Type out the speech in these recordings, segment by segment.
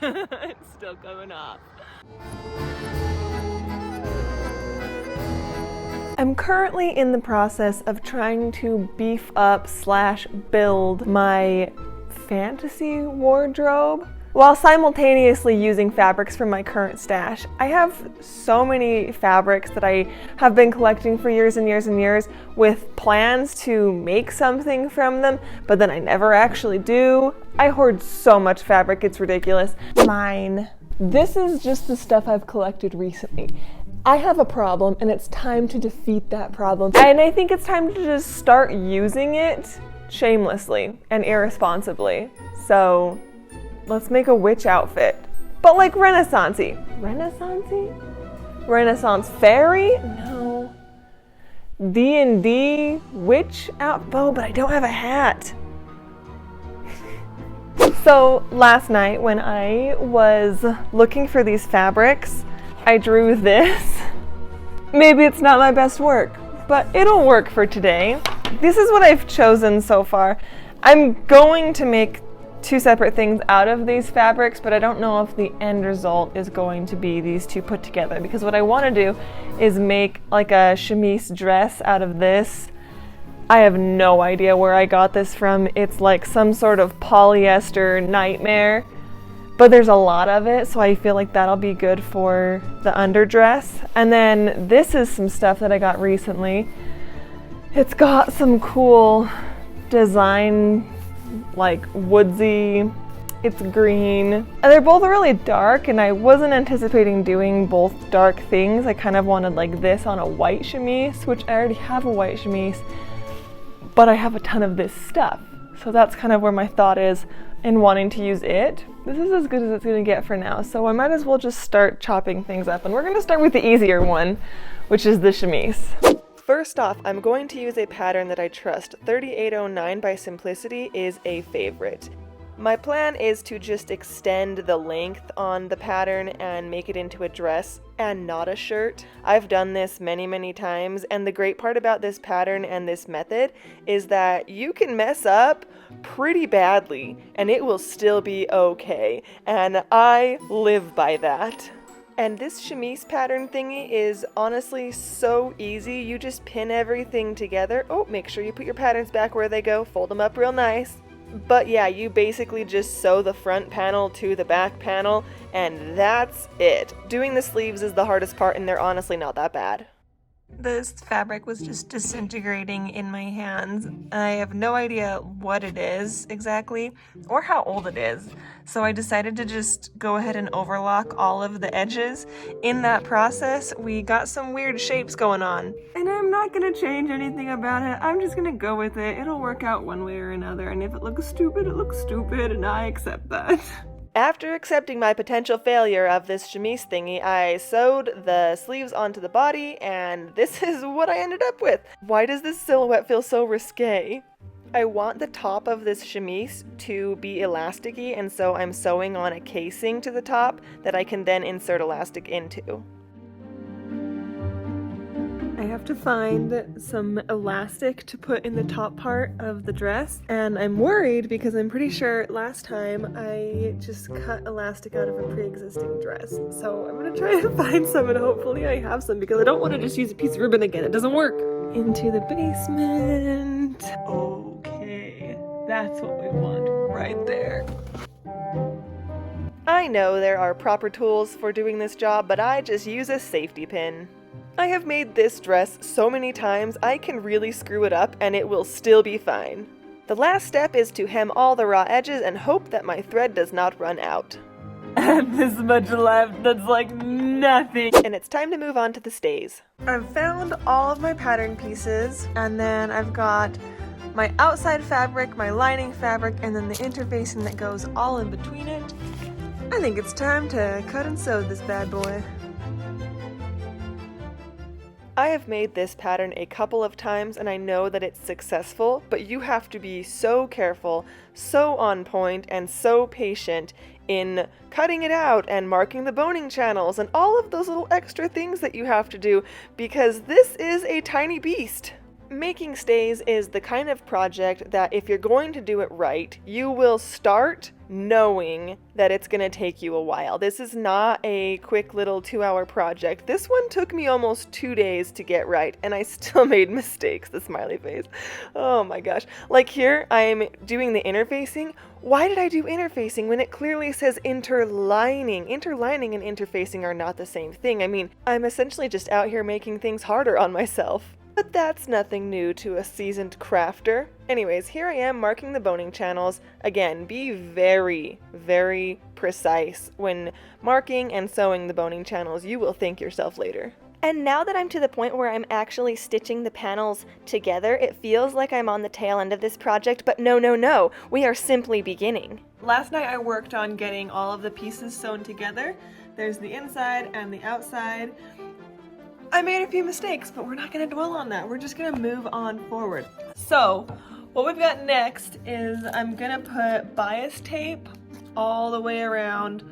It's still coming off. I'm currently in the process of trying to beef up / build my fantasy wardrobe while simultaneously using fabrics from my current stash. I have so many fabrics that I have been collecting for years and years and years with plans to make something from them, but then I never actually do. I hoard so much fabric, it's ridiculous. Mine. This is just the stuff I've collected recently. I have a problem and it's time to defeat that problem. And I think it's time to just start using it shamelessly and irresponsibly. So let's make a witch outfit, but like Renaissance-y. Renaissance-y? Renaissance fairy? No. D&D witch outfit, oh, but I don't have a hat. So last night when I was looking for these fabrics, I drew this. Maybe it's not my best work, but it'll work for today. This is what I've chosen so far. I'm going to make 2 separate things out of these fabrics, but I don't know if the end result is going to be these 2 put together, because what I want to do is make like a chemise dress out of this. I have no idea where I got this from. It's like some sort of polyester nightmare, but there's a lot of it, so I feel like that'll be good for the underdress. And then this is some stuff that I got recently. It's got some cool design, like woodsy, it's green. And they're both really dark, and I wasn't anticipating doing both dark things. I kind of wanted like this on a white chemise, which I already have a white chemise, but I have a ton of this stuff. So that's kind of where my thought is in wanting to use it. This is as good as it's gonna get for now, so I might as well just start chopping things up. And we're gonna start with the easier one, which is the chemise. First off, I'm going to use a pattern that I trust. 3809 by Simplicity is a favorite. My plan is to just extend the length on the pattern and make it into a dress and not a shirt. I've done this many times, and the great part about this pattern and this method is that you can mess up pretty badly and it will still be okay, and I live by that. And this chemise pattern thingy is honestly so easy. You just pin everything together. Oh, make sure you put your patterns back where they go, fold them up real nice. But yeah, you basically just sew the front panel to the back panel, and that's it. Doing the sleeves is the hardest part, and they're honestly not that bad. This fabric was just disintegrating in my hands. I have no idea what it is exactly or how old it is, so I decided to just go ahead and overlock all of the edges. In that process, we got some weird shapes going on, and I'm not gonna change anything about it. I'm just gonna go with it. It'll work out one way or another, and if it looks stupid, it looks stupid, and I accept that. After accepting my potential failure of this chemise thingy, I sewed the sleeves onto the body, and this is what I ended up with. Why does this silhouette feel so risque? I want the top of this chemise to be elasticy, and so I'm sewing on a casing to the top that I can then insert elastic into. I have to find some elastic to put in the top part of the dress, and I'm worried because I'm pretty sure last time I just cut elastic out of a pre-existing dress. So I'm gonna try to find some, and hopefully I have some, because I don't want to just use a piece of ribbon again. It doesn't work. Into the basement. Okay, that's what we want right there. I know there are proper tools for doing this job, but I just use a safety pin. I have made this dress so many times, I can really screw it up and it will still be fine. The last step is to hem all the raw edges and hope that my thread does not run out. And this much left, that's like nothing. And it's time to move on to the stays. I've found all of my pattern pieces, and then I've got my outside fabric, my lining fabric, and then the interfacing that goes all in between it. I think it's time to cut and sew this bad boy. I have made this pattern a couple of times and I know that it's successful, but you have to be so careful, so on point, and so patient in cutting it out and marking the boning channels and all of those little extra things that you have to do, because this is a tiny beast. Making stays is the kind of project that if you're going to do it right, you will start knowing that it's going to take you a while. This is not a quick little 2-hour project. This one took me almost 2 days to get right, and I still made mistakes, the smiley face. Oh my gosh. Like here, I'm doing the interfacing. Why did I do interfacing when it clearly says interlining? Interlining and interfacing are not the same thing. I mean, I'm essentially just out here making things harder on myself. But that's nothing new to a seasoned crafter. Anyways, here I am marking the boning channels. Again, be very, very precise when marking and sewing the boning channels. You will thank yourself later. And now that I'm to the point where I'm actually stitching the panels together, it feels like I'm on the tail end of this project, but no, we are simply beginning. Last night I worked on getting all of the pieces sewn together. There's the inside and the outside. I made a few mistakes, but we're not going to dwell on that. We're just going to move on forward. So, what we've got next is I'm going to put bias tape all the way around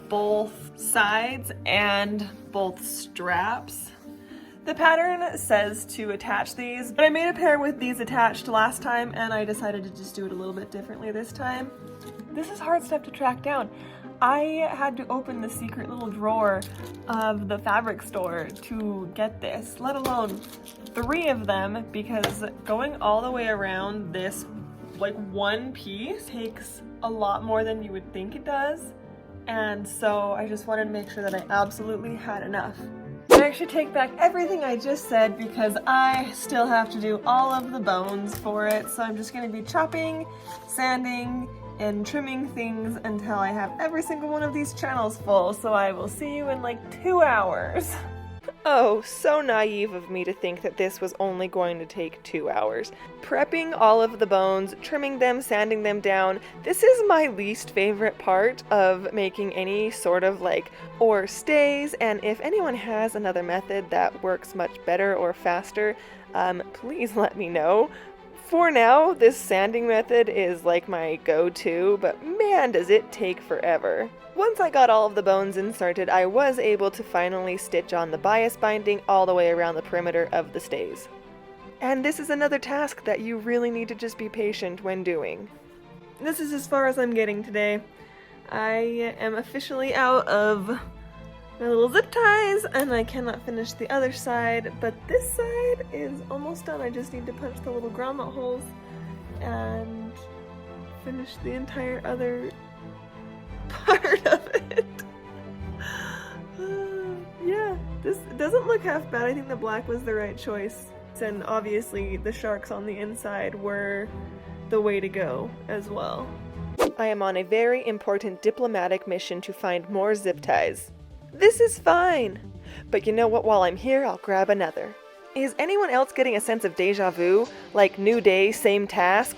both sides and both straps. The pattern says to attach these, but I made a pair with these attached last time and I decided to just do it a little bit differently this time. This is hard stuff to track down. I had to open the secret little drawer of the fabric store to get this, let alone 3 of them, because going all the way around this like one piece takes a lot more than you would think it does. And so I just wanted to make sure that I absolutely had enough. I actually take back everything I just said because I still have to do all of the bones for it. So I'm just going to be chopping, sanding, and trimming things until I have every single one of these channels full, so I will see you in like 2 hours. Oh, so naive of me to think that this was only going to take 2 hours. Prepping all of the bones, trimming them, sanding them down, this is my least favorite part of making any sort of or stays, and if anyone has another method that works much better or faster, please let me know. For now, this sanding method is like my go-to, but man does it take forever. Once I got all of the bones inserted, I was able to finally stitch on the bias binding all the way around the perimeter of the stays. And this is another task that you really need to just be patient when doing. This is as far as I'm getting today. I am officially out of my little zip ties, and I cannot finish the other side, but this side is almost done. I just need to punch the little grommet holes and finish the entire other part of it. Yeah, this doesn't look half bad. I think the black was the right choice, and obviously the sharks on the inside were the way to go as well. I am on a very important diplomatic mission to find more zip ties. This is fine. But you know what, while I'm here, I'll grab another. Is anyone else getting a sense of deja vu? Like new day, same task?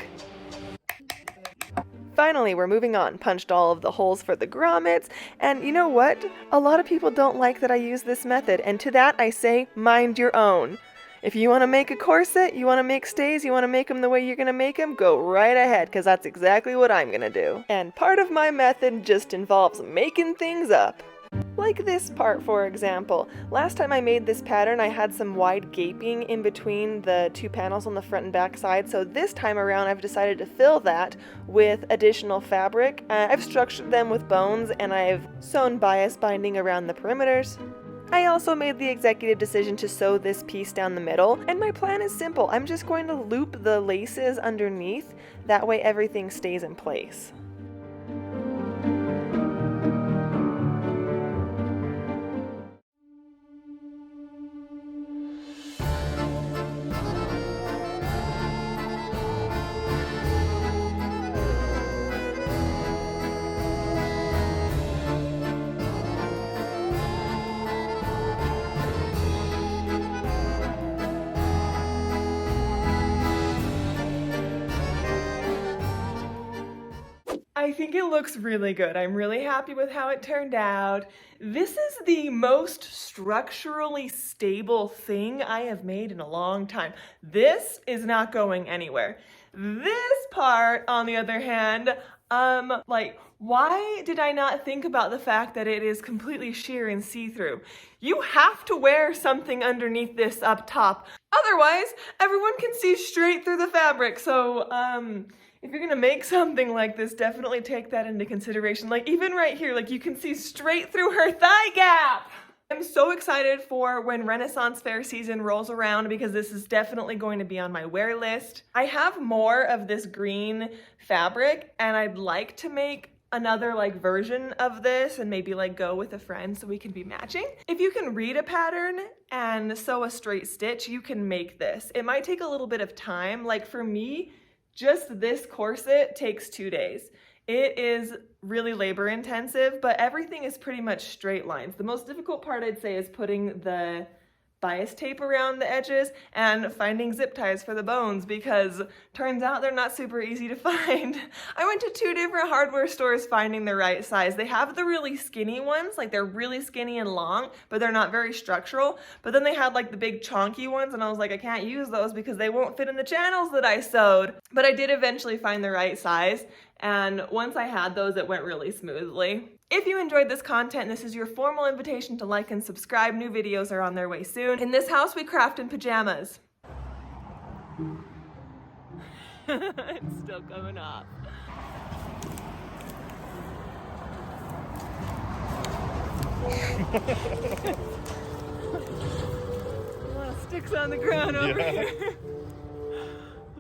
Finally, we're moving on. Punched all of the holes for the grommets, and you know what? A lot of people don't like that I use this method, and to that I say, mind your own. If you want to make a corset, you want to make stays, you want to make them the way you're going to make them, go right ahead, because that's exactly what I'm going to do. And part of my method just involves making things up. Like this part, for example. Last time I made this pattern, I had some wide gaping in between the 2 panels on the front and back side, so this time around I've decided to fill that with additional fabric. I've structured them with bones, and I've sewn bias binding around the perimeters. I also made the executive decision to sew this piece down the middle, and my plan is simple. I'm just going to loop the laces underneath, that way everything stays in place. I think it looks really good. I'm really happy with how it turned out. This is the most structurally stable thing I have made in a long time. This is not going anywhere. This part, on the other hand, Like, why did I not think about the fact that it is completely sheer and see-through? You have to wear something underneath this up top. Otherwise, everyone can see straight through the fabric. So, if you're gonna make something like this, definitely take that into consideration. Like, even right here, like, you can see straight through her thigh gap. I'm so excited for when Renaissance Fair season rolls around because this is definitely going to be on my wear list. I have more of this green fabric and I'd like to make another like version of this and maybe like go with a friend so we can be matching. If you can read a pattern and sew a straight stitch, you can make this. It might take a little bit of time. Like for me, just this corset takes 2 days. It is really labor intensive, but everything is pretty much straight lines. The most difficult part I'd say is putting the bias tape around the edges and finding zip ties for the bones because turns out they're not super easy to find. I went to 2 different hardware stores finding the right size. They have the really skinny ones, like they're really skinny and long, but they're not very structural. But then they had like the big chonky ones and I was like, I can't use those because they won't fit in the channels that I sewed. But I did eventually find the right size. And once I had those, it went really smoothly. If you enjoyed this content, this is your formal invitation to like and subscribe. New videos are on their way soon. In this house, we craft in pajamas. It's still coming off. A lot of sticks on the ground over here.